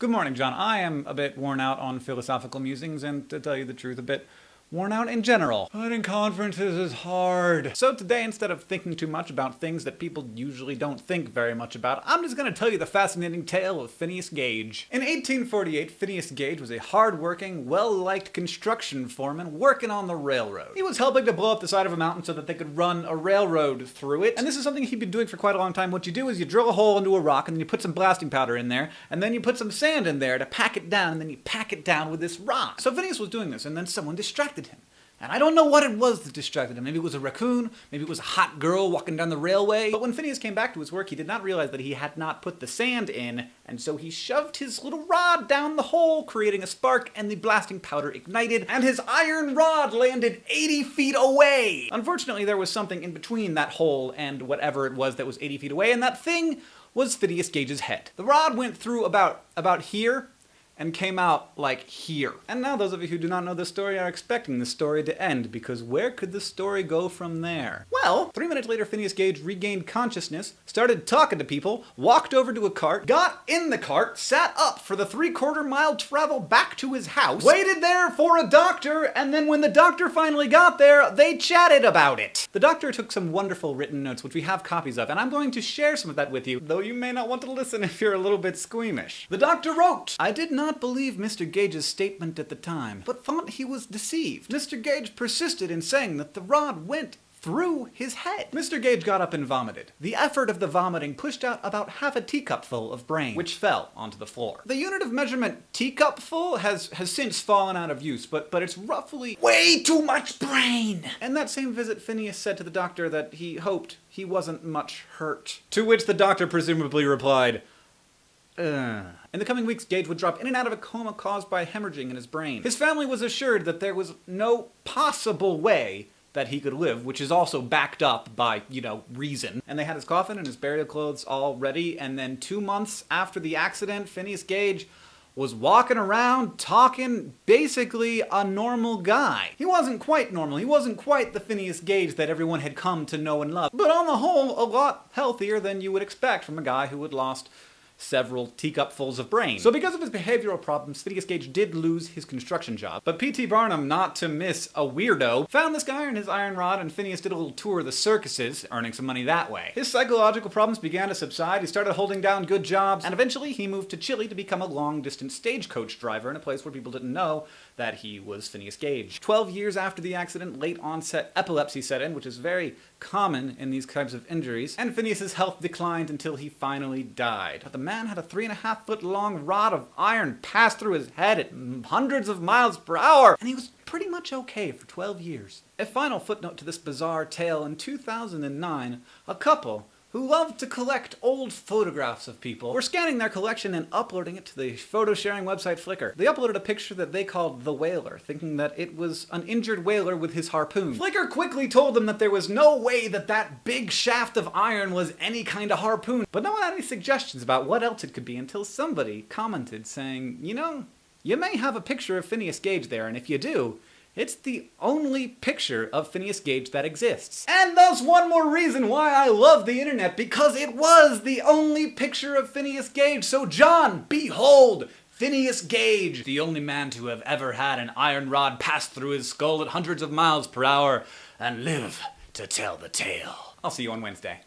Good morning, John. I am a bit worn out on philosophical musings and, to tell you the truth, a bit worn out in general. Attending conferences is hard. So today, instead of thinking too much about things that people usually don't think very much about, I'm just gonna tell you the fascinating tale of Phineas Gage. In 1848, Phineas Gage was a hard-working, well-liked construction foreman working on the railroad. He was helping to blow up the side of a mountain so that they could run a railroad through it. And this is something he'd been doing for quite a long time. What you do is you drill a hole into a rock, and then you put some blasting powder in there, and then you put some sand in there to pack it down, and then you pack it down with this rock. So Phineas was doing this, and then someone distracted him. And I don't know what it was that distracted him. Maybe it was a raccoon, maybe it was a hot girl walking down the railway. But when Phineas came back to his work, he did not realize that he had not put the sand in, and so he shoved his little rod down the hole, creating a spark, and the blasting powder ignited, and his iron rod landed 80 feet away! Unfortunately, there was something in between that hole and whatever it was that was 80 feet away, and that thing was Phineas Gage's head. The rod went through about here, and came out like here. And now those of you who do not know this story are expecting the story to end, because where could the story go from there? Well, 3 minutes later, Phineas Gage regained consciousness, started talking to people, walked over to a cart, got in the cart, sat up for the 3/4 mile travel back to his house, waited there for a doctor, and then when the doctor finally got there, they chatted about it. The doctor took some wonderful written notes, which we have copies of, and I'm going to share some of that with you, though you may not want to listen if you're a little bit squeamish. The doctor wrote, "I did not believe Mr. Gage's statement at the time, but thought he was deceived. Mr. Gage persisted in saying that the rod went through his head." Mr. Gage got up and vomited. The effort of the vomiting pushed out about half a teacupful of brain, which fell onto the floor. The unit of measurement, teacupful, has since fallen out of use, but it's roughly way too much brain. And that same visit, Phineas said to the doctor that he hoped he wasn't much hurt. To which the doctor presumably replied, In the coming weeks, Gage would drop in and out of a coma caused by hemorrhaging in his brain. His family was assured that there was no possible way that he could live, which is also backed up by, reason. And they had his coffin and his burial clothes all ready, and then 2 months after the accident, Phineas Gage was walking around talking basically a normal guy. He wasn't quite normal. He wasn't quite the Phineas Gage that everyone had come to know and love, but on the whole, a lot healthier than you would expect from a guy who had lost several teacupfuls of brain. So because of his behavioral problems, Phineas Gage did lose his construction job. But P.T. Barnum, not to miss a weirdo, found this guy and his iron rod, and Phineas did a little tour of the circuses, earning some money that way. His psychological problems began to subside, he started holding down good jobs, and eventually he moved to Chile to become a long-distance stagecoach driver in a place where people didn't know that he was Phineas Gage. 12 years after the accident, late-onset epilepsy set in, which is very common in these types of injuries, and Phineas's health declined until he finally died. But the man had a 3.5-foot-long rod of iron pass through his head at hundreds of miles per hour, and he was pretty much okay for 12 years. A final footnote to this bizarre tale: in 2009, a couple who loved to collect old photographs of people were scanning their collection and uploading it to the photo-sharing website Flickr. They uploaded a picture that they called the whaler, thinking that it was an injured whaler with his harpoon. Flickr quickly told them that there was no way that that big shaft of iron was any kind of harpoon, but no one had any suggestions about what else it could be until somebody commented saying, you may have a picture of Phineas Gage there, and if you do, it's the only picture of Phineas Gage that exists. And thus one more reason why I love the internet, because it was the only picture of Phineas Gage. So John, behold, Phineas Gage, the only man to have ever had an iron rod pass through his skull at hundreds of miles per hour and live to tell the tale. I'll see you on Wednesday.